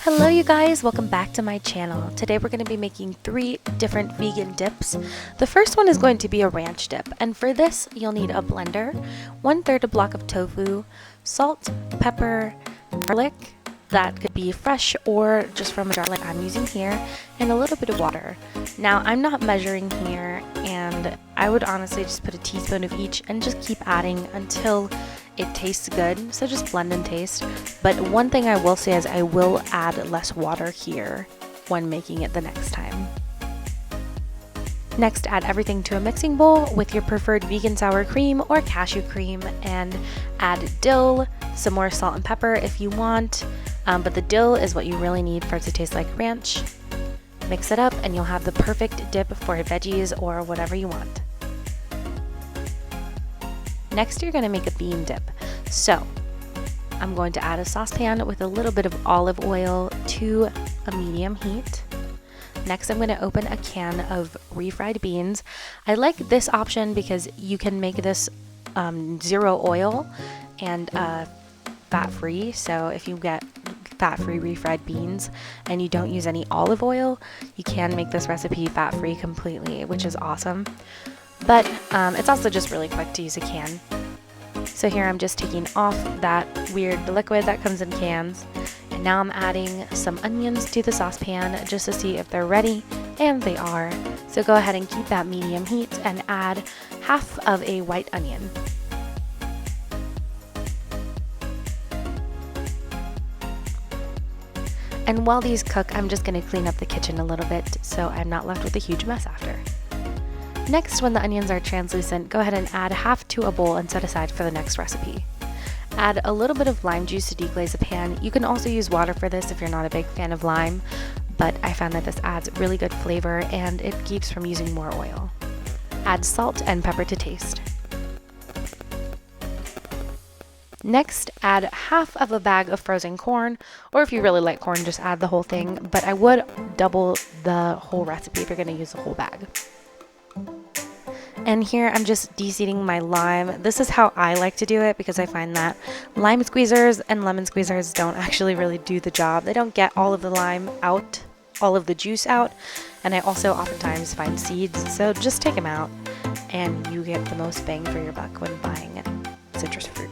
Hello you guys, welcome back to my channel. Today we're going to be making 3 different vegan dips. The first one is going to be a ranch dip, and for this you'll need a blender, 1/3 a block of tofu, salt, pepper, garlic, that could be fresh or just from a jar like I'm using here, and a little bit of water. Now I'm not measuring here, and I would honestly just put a teaspoon of each and just keep adding until it tastes good, so just blend and taste. But one thing I will say is I will add less water here when making it the next time. Next, add everything to a mixing bowl with your preferred vegan sour cream or cashew cream, and add dill, some more salt and pepper if you want, but the dill is what you really need for it to taste like ranch. Mix it up and you'll have the perfect dip for veggies or whatever you want. Next, you're going to make a bean dip. So I'm going to add a saucepan with a little bit of olive oil to a medium heat. Next, I'm going to open a can of refried beans. I like this option because you can make this 0 oil and fat-free. So if you get fat-free refried beans and you don't use any olive oil, you can make this recipe fat-free completely, which is awesome. But it's also just really quick to use a can. So here I'm just taking off that weird liquid that comes in cans, and now I'm adding some onions to the saucepan just to see if they're ready, and they are. So go ahead and keep that medium heat and add half of a white onion. And while these cook, I'm just going to clean up the kitchen a little bit so I'm not left with a huge mess after. Next, when the onions are translucent, go ahead and add half to a bowl and set aside for the next recipe. Add a little bit of lime juice to deglaze the pan. You can also use water for this if you're not a big fan of lime, but I found that this adds really good flavor and it keeps from using more oil. Add salt and pepper to taste. Next, add half of a bag of frozen corn, or if you really like corn, just add the whole thing, but I would double the whole recipe if you're going to use the whole bag. And here I'm just de-seeding my lime. This is how I like to do it because I find that lime squeezers and lemon squeezers don't actually really do the job. They don't get all of the lime out, all of the juice out, and I also oftentimes find seeds, so just take them out and you get the most bang for your buck when buying citrus fruit.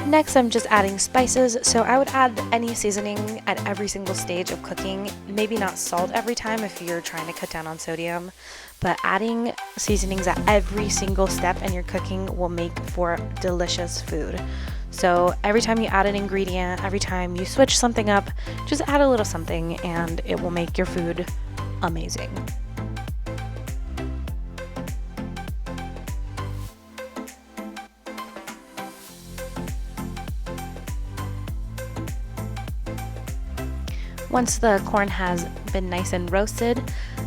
Next, I'm just adding spices, so I would add any seasoning at every single stage of cooking. Maybe not salt every time if you're trying to cut down on sodium, but adding seasonings at every single step in your cooking will make for delicious food. So every time you add an ingredient, every time you switch something up, just add a little something and it will make your food amazing. Once the corn has been nice and roasted,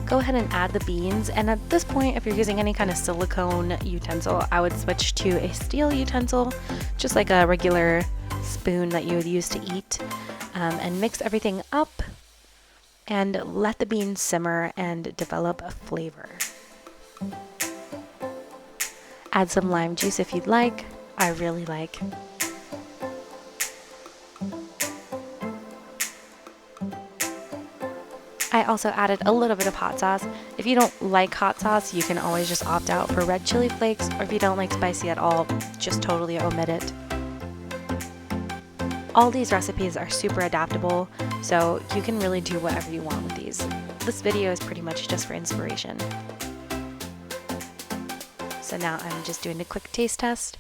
go ahead and add the beans, and at this point if you're using any kind of silicone utensil, I would switch to a steel utensil, just like a regular spoon that you would use to eat, and mix everything up and let the beans simmer and develop a flavor. Add some lime juice if you'd like. I really like. I also added a little bit of hot sauce. If you don't like hot sauce, you can always just opt out for red chili flakes, or if you don't like spicy at all, just totally omit it. All these recipes are super adaptable, so you can really do whatever you want with these. This video is pretty much just for inspiration. So now I'm just doing a quick taste test,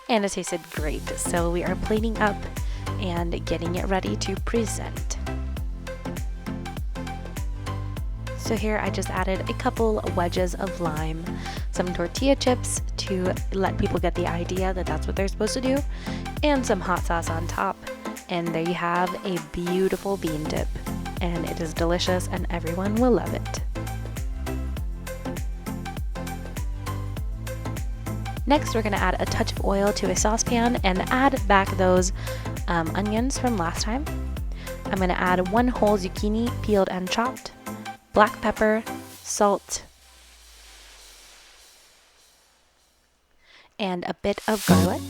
and it tasted great. So we are plating up and getting it ready to present. So here I just added a couple wedges of lime, some tortilla chips to let people get the idea that that's what they're supposed to do, and some hot sauce on top. And there you have a beautiful bean dip, and it is delicious and everyone will love it. Next, we're going to add a touch of oil to a saucepan and add back those onions from last time. I'm going to add 1 whole zucchini, peeled and chopped, black pepper, salt, and a bit of garlic.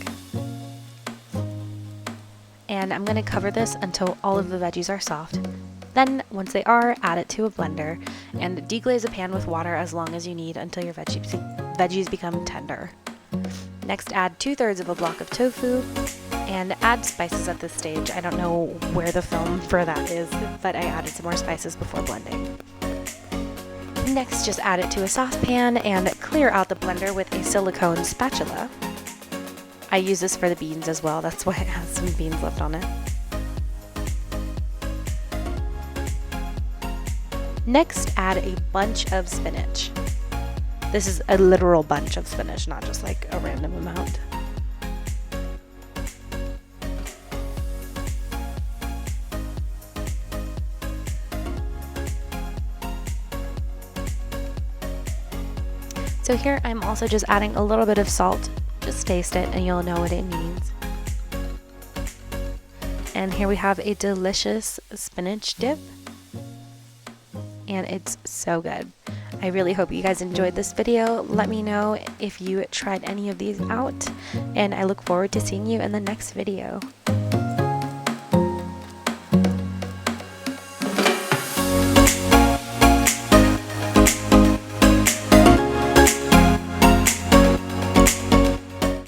and I'm going to cover this until all of the veggies are soft. Then, once they are, add it to a blender and deglaze a pan with water as long as you need until your veggies become tender. Next, add 2/3 of a block of tofu and add spices at this stage. I don't know where the film for that is, but I added some more spices before blending. Next, just add it to a saucepan and clear out the blender with a silicone spatula. I use this for the beans as well, that's why it has some beans left on it. Next, add a bunch of spinach. This is a literal bunch of spinach, not just like a random amount. So here I'm also just adding a little bit of salt. Just taste it and you'll know what it needs. And here we have a delicious spinach dip. And it's so good. I really hope you guys enjoyed this video. Let me know if you tried any of these out, and I look forward to seeing you in the next video.